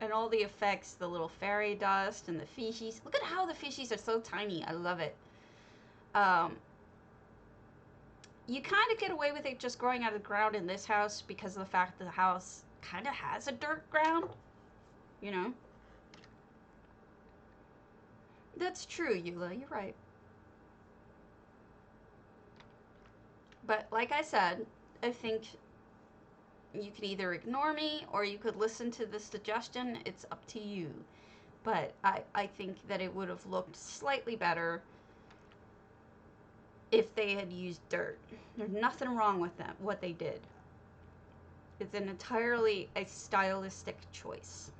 And all the effects, the little fairy dust and the fishies. Look at how the fishies are so tiny. I love it. You kind of get away with it just growing out of the ground in this house because of the fact that the house kind of has a dirt ground. You know? That's true, Eula. You're right. But like I said, I think you could either ignore me or you could listen to the suggestion. It's up to you. But I think that it would have looked slightly better if they had used dirt. There's nothing wrong with them, what they did. It's an entirely a stylistic choice.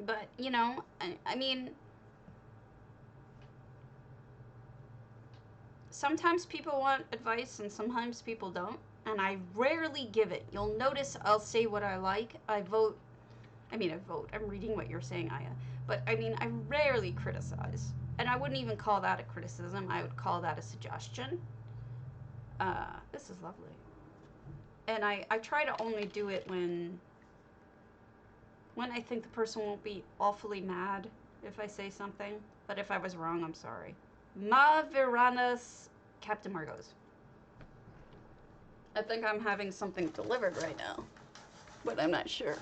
But, you know, I mean, sometimes people want advice and sometimes people don't. And I rarely give it. You'll notice I'll say what I like. I vote. I'm reading what you're saying, Aya. But, I mean, I rarely criticize. And I wouldn't even call that a criticism. I would call that a suggestion. This is lovely. And I try to only do it when I think the person won't be awfully mad if I say something. But if I was wrong, I'm sorry. Ma Viranas Captain Margaux. I think I'm having something delivered right now. But I'm not sure.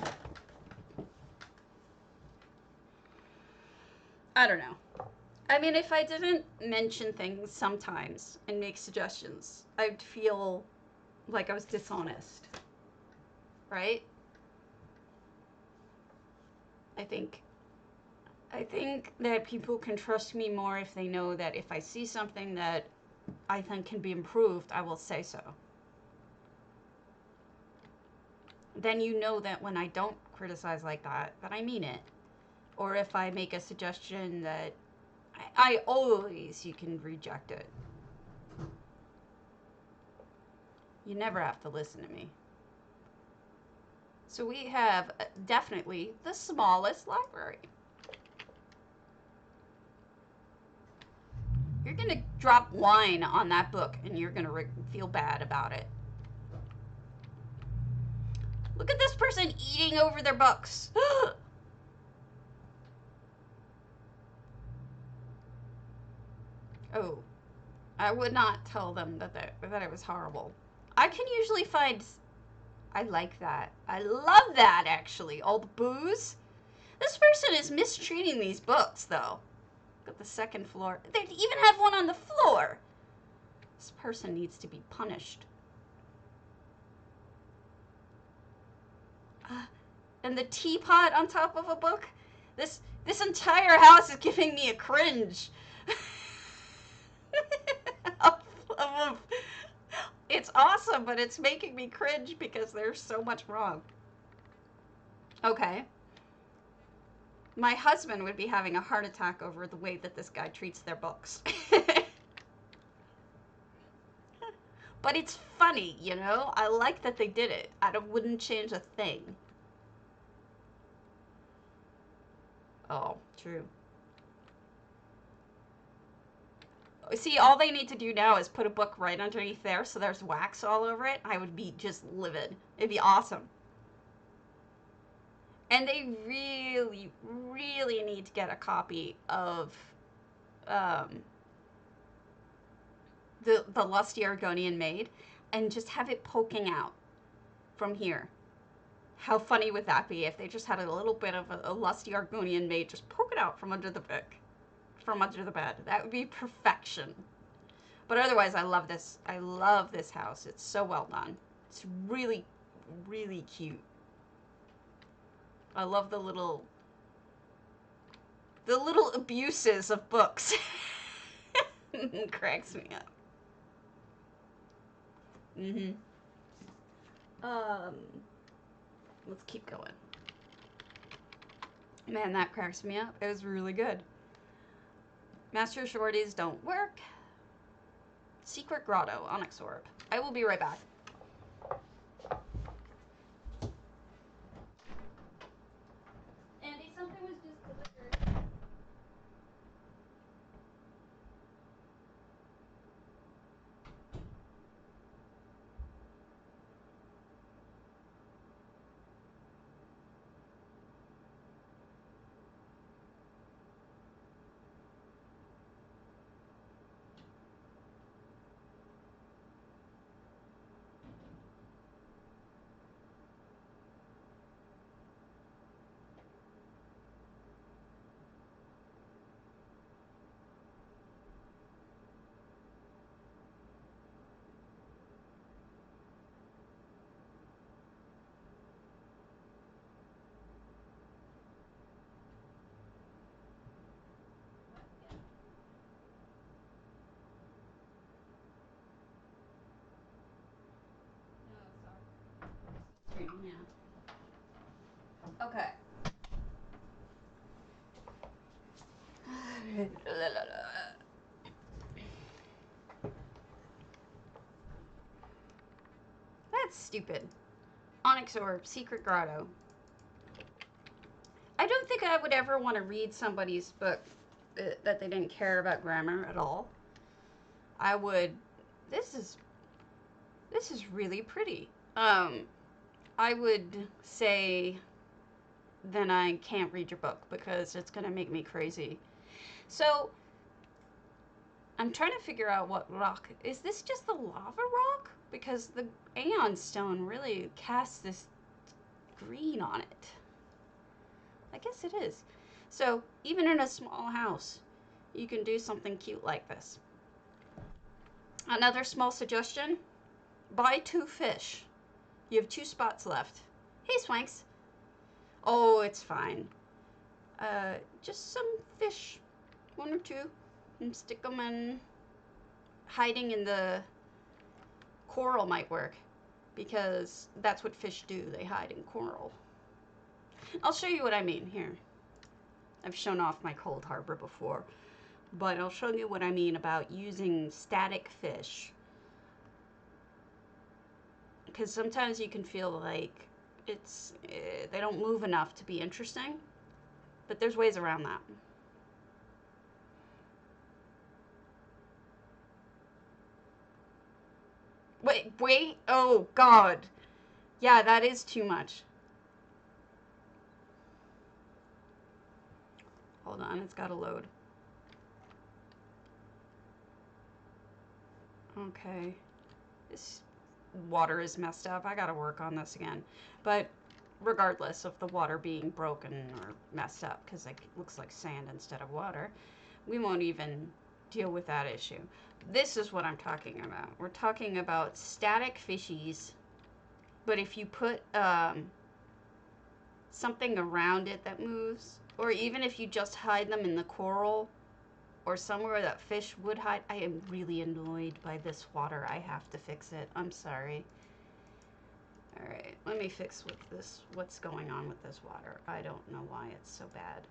I don't know. I mean, if I didn't mention things sometimes and make suggestions, I'd feel like I was dishonest. Right? I think that people can trust me more if they know that if I see something that I think can be improved, I will say so. Then you know that when I don't criticize like that I mean it. Or if I make a suggestion that you can reject it. You never have to listen to me. So we have definitely the smallest library. You're going to drop wine on that book and you're going to feel bad about it. Look at this person eating over their books. Oh, I would not tell them that it was horrible. I can usually find... I like that. I love that, actually. All the booze. This person is mistreating these books, though. Look at the second floor. They even have one on the floor. This person needs to be punished. And the teapot on top of a book. This entire house is giving me a cringe. It's awesome, but it's making me cringe because there's so much wrong. Okay. My husband would be having a heart attack over the way that this guy treats their books. But it's funny, you know? I like that they did it. Wouldn't change a thing. Oh, true. See, all they need to do now is put a book right underneath there so there's wax all over it. I would be just livid. It'd be awesome. And they really, really need to get a copy of the Lusty Argonian Maid and just have it poking out from here. How funny would that be if they just had a little bit of a Lusty Argonian Maid just poke it out from under the book? From under the bed. That would be perfection. But otherwise, I love this. I love this house. It's so well done. It's really, really cute. I love the little abuses of books. It cracks me up. Let's keep going. Man, that cracks me up. It was really good. Master shorties don't work. Secret grotto, onyx orb. I will be right back. Andy, something was just delivered. yeah. Okay. That's stupid. Onyx Orb, Secret Grotto. I don't think I would ever want to read somebody's book that they didn't care about grammar at all. I would. This is really pretty. I would say then I can't read your book because it's gonna make me crazy. So I'm trying to figure out what rock is this. Just the lava rock? Because the Aeon Stone really casts this green on it. I guess it is. So even in a small house, you can do something cute like this. Another small suggestion, buy 2 fish. You have 2 spots left. Hey, Swanks. Oh, it's fine. Just some fish, 1 or 2, and stick them in. Hiding in the coral might work, because that's what fish do. They hide in coral. I'll show you what I mean here. I've shown off my cold harbor before, but I'll show you what I mean about using static fish. Because sometimes you can feel like they don't move enough to be interesting, but there's ways around that. Wait, oh God. Yeah, that is too much. Hold on, it's gotta load. Okay. This water is messed up. I gotta work on this again. But regardless of the water being broken or messed up, because it looks like sand instead of water, we won't even deal with that issue. This is what I'm talking about. We're talking about static fishies, but if you put something around it that moves, or even if you just hide them in the coral or somewhere that fish would hide. I am really annoyed by this water. I have to fix it. I'm sorry. Alright, let me fix what's going on with this water. I don't know why it's so bad.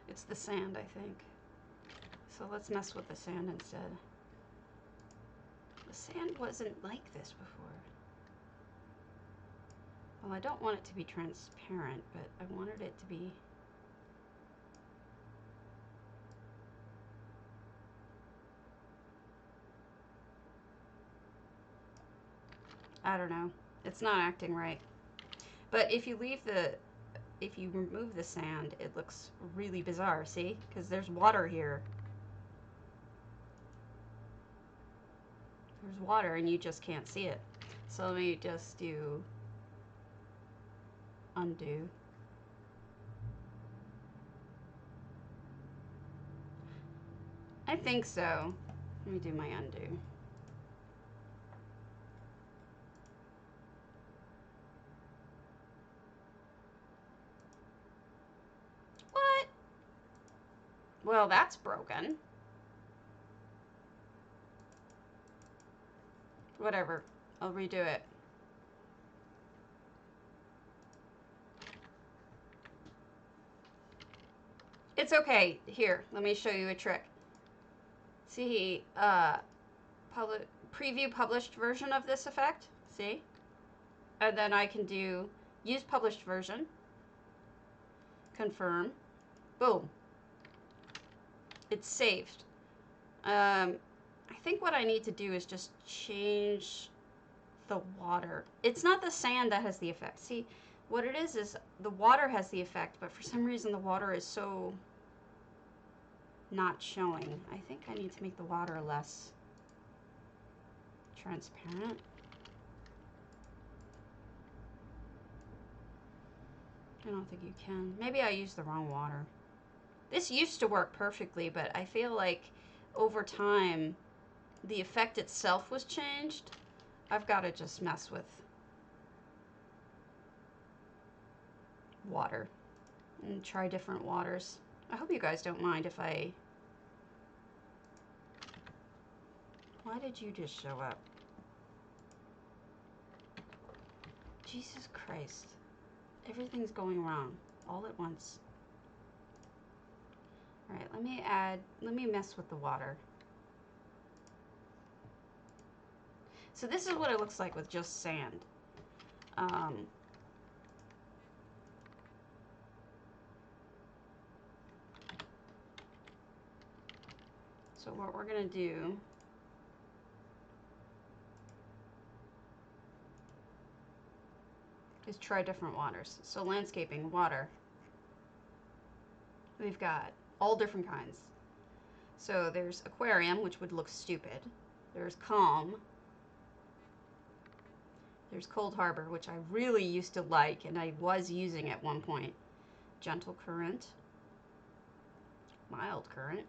It's the sand, I think. So let's mess with the sand instead. The sand wasn't like this before. Well, I don't want it to be transparent, but I wanted it to be... I don't know. It's not acting right. But if you remove the sand, it looks really bizarre, see? Because there's water here. There's water and you just can't see it. So let me just do undo. I think so. Let me do my undo. What? Well, that's broken. Whatever. I'll redo it. It's okay. Here, let me show you a trick. See, preview published version of this effect. See? And then I can do use published version. Confirm. Boom. It's saved. I think what I need to do is just change the water. It's not the sand that has the effect. See, what it is the water has the effect, but for some reason the water is so not showing. I think I need to make the water less transparent. I don't think you can. Maybe I used the wrong water. This used to work perfectly, but I feel like over time the effect itself was changed. I've got to just mess with water and try different waters. I hope you guys don't mind if I... Why did you just show up? Jesus Christ. Everything's going wrong all at once. Alright, let me mess with the water. So this is what it looks like with just sand. So what we're gonna do is try different waters. So landscaping, water. We've got all different kinds. So there's aquarium, which would look stupid. There's calm. There's cold harbor, which I really used to like, and I was using at one point. Gentle current. Mild current.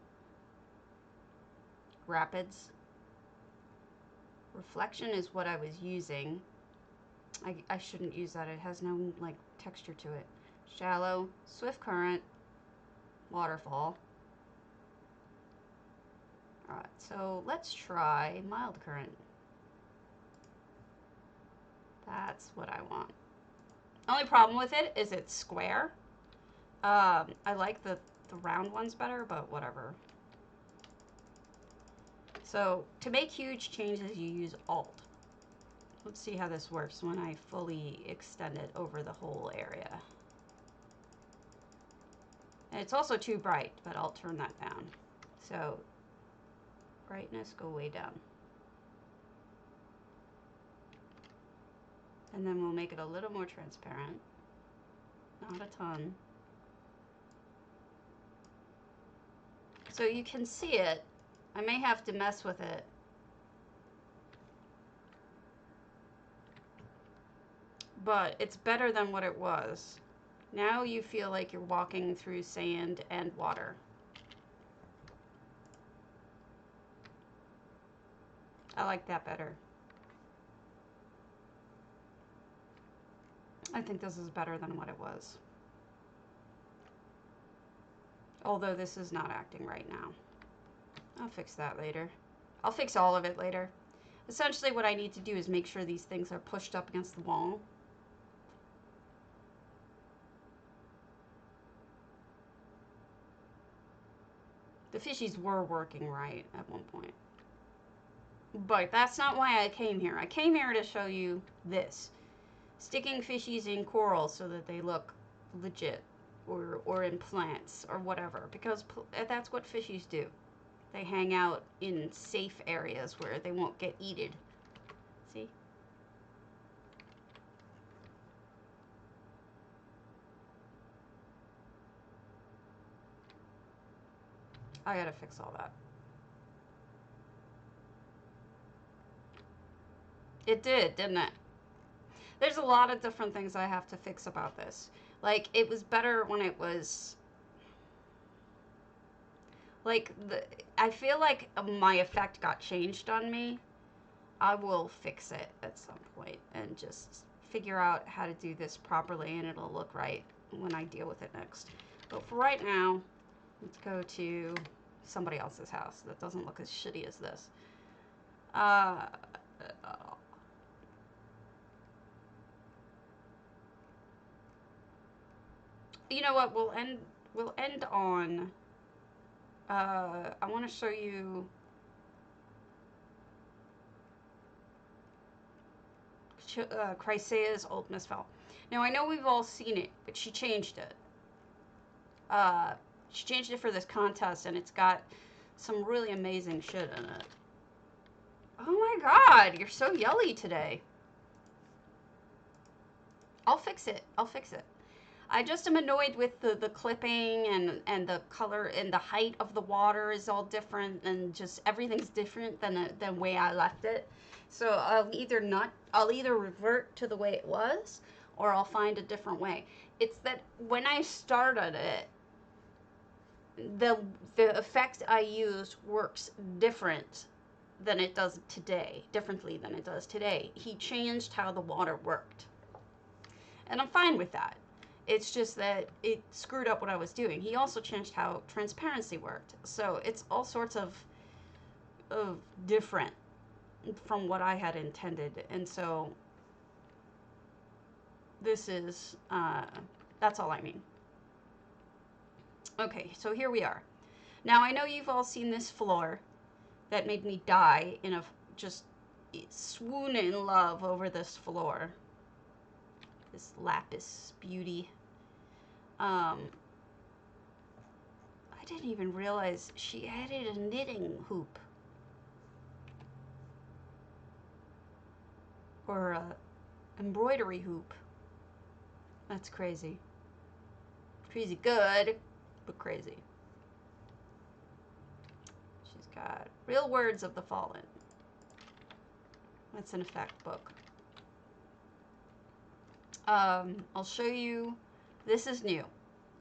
Rapids. Reflection is what I was using. I shouldn't use that. It has no, like, texture to it. Shallow. Swift current. Waterfall. Alright, so let's try mild current. That's what I want. Only problem with it is it's square. I like the round ones better, but whatever. So, to make huge changes, you use Alt. Let's see how this works when I fully extend it over the whole area. And it's also too bright, but I'll turn that down. So, brightness, go way down. And then we'll make it a little more transparent. Not a ton. So you can see it. I may have to mess with it. But it's better than what it was. Now you feel like you're walking through sand and water. I like that better. I think this is better than what it was. Although this is not acting right now. I'll fix that later. I'll fix all of it later. Essentially what I need to do is make sure these things are pushed up against the wall. The fishies were working right at one point. But that's not why I came here. I came here to show you this. Sticking fishies in coral so that they look legit. Or in plants or whatever. Because that's what fishies do. They hang out in safe areas where they won't get eaten. See? I gotta fix all that. It did, didn't it? There's a lot of different things I have to fix about this. Like, it was better when it was... Like, I feel like my effect got changed on me. I will fix it at some point and just figure out how to do this properly, and it'll look right when I deal with it next. But for right now, let's go to somebody else's house that doesn't look as shitty as this. You know what? We'll end on. I want to show you. Chrysea's old mistveil. Now I know we've all seen it, but she changed it. She changed it for this contest, and it's got some really amazing shit in it. Oh my god, you're so yelly today. I'll fix it. I'll fix it. I just am annoyed with the clipping and the color and the height of the water is all different, and just everything's different than the way I left it. So I'll either revert to the way it was, or I'll find a different way. It's that when I started it, the effect I used works differently than it does today. He changed how the water worked. And I'm fine with that. It's just that it screwed up what I was doing. He also changed how transparency worked. So it's all sorts of different from what I had intended. And so this is, that's all I mean. Okay, so here we are. Now I know you've all seen this floor that made me die in a, just swoon in love over this floor. This lapis beauty. I didn't even realize she added a knitting hoop. Or a embroidery hoop. That's crazy. Crazy good, but crazy. She's got Real Words of the Fallen. That's an effect book. I'll show you. This is new.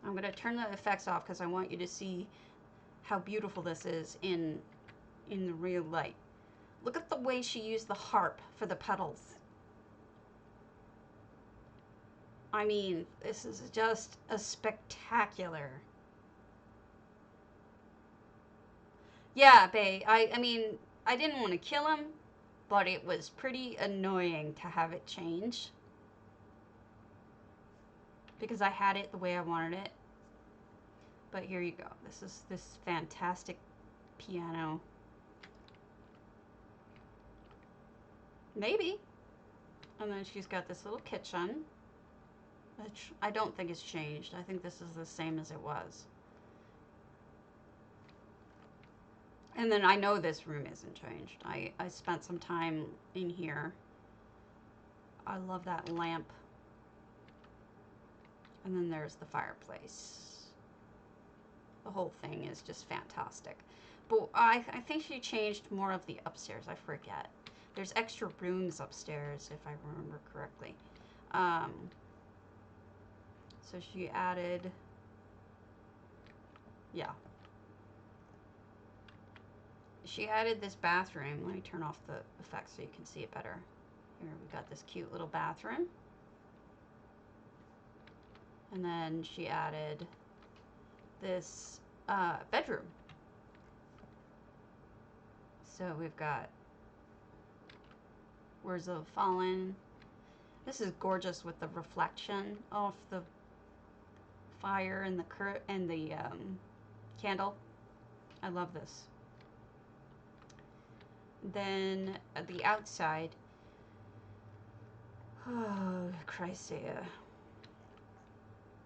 I'm going to turn the effects off because I want you to see how beautiful this is in the real light. Look at the way she used the harp for the petals. I mean, this is just a spectacular. Yeah, bae. I mean, I didn't want to kill him, but it was pretty annoying to have it change. Because I had it the way I wanted it. But here you go. This is this fantastic piano. Maybe. And then she's got this little kitchen, which I don't think has changed. I think this is the same as it was. And then I know this room isn't changed. I spent some time in here. I love that lamp. And then there's the fireplace. The whole thing is just fantastic. But I think she changed more of the upstairs. I forget. There's extra rooms upstairs, if I remember correctly. So she added... Yeah. She added this bathroom. Let me turn off the effects so you can see it better. Here we got this cute little bathroom. And then she added this bedroom. So we've got Words of Fallen. This is gorgeous with the reflection off the fire and the candle. I love this. Then the outside. Oh, Christ,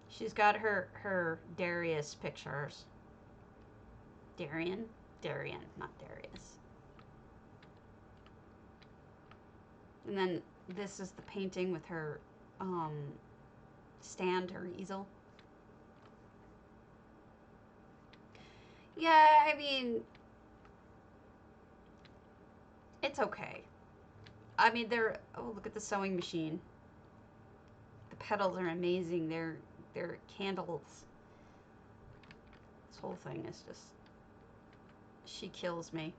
she's got her Darius pictures. Darian, not Darius. And then this is the painting with her stand, her easel. Yeah, I mean, it's okay. I mean, oh, look at the sewing machine. The petals are amazing. They're candles. This whole thing is just, she kills me.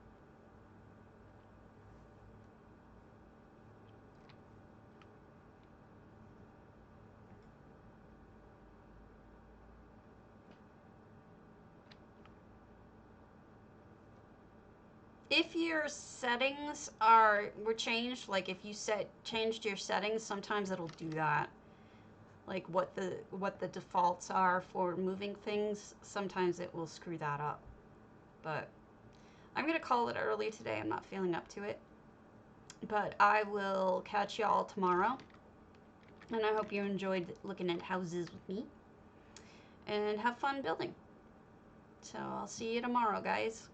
If your settings were changed, like if you changed your settings, sometimes it'll do that. Like what the defaults are for moving things, sometimes it will screw that up. But I'm gonna call it early today. I'm not feeling up to it. But I will catch y'all tomorrow. And I hope you enjoyed looking at houses with me. And have fun building. So I'll see you tomorrow, guys.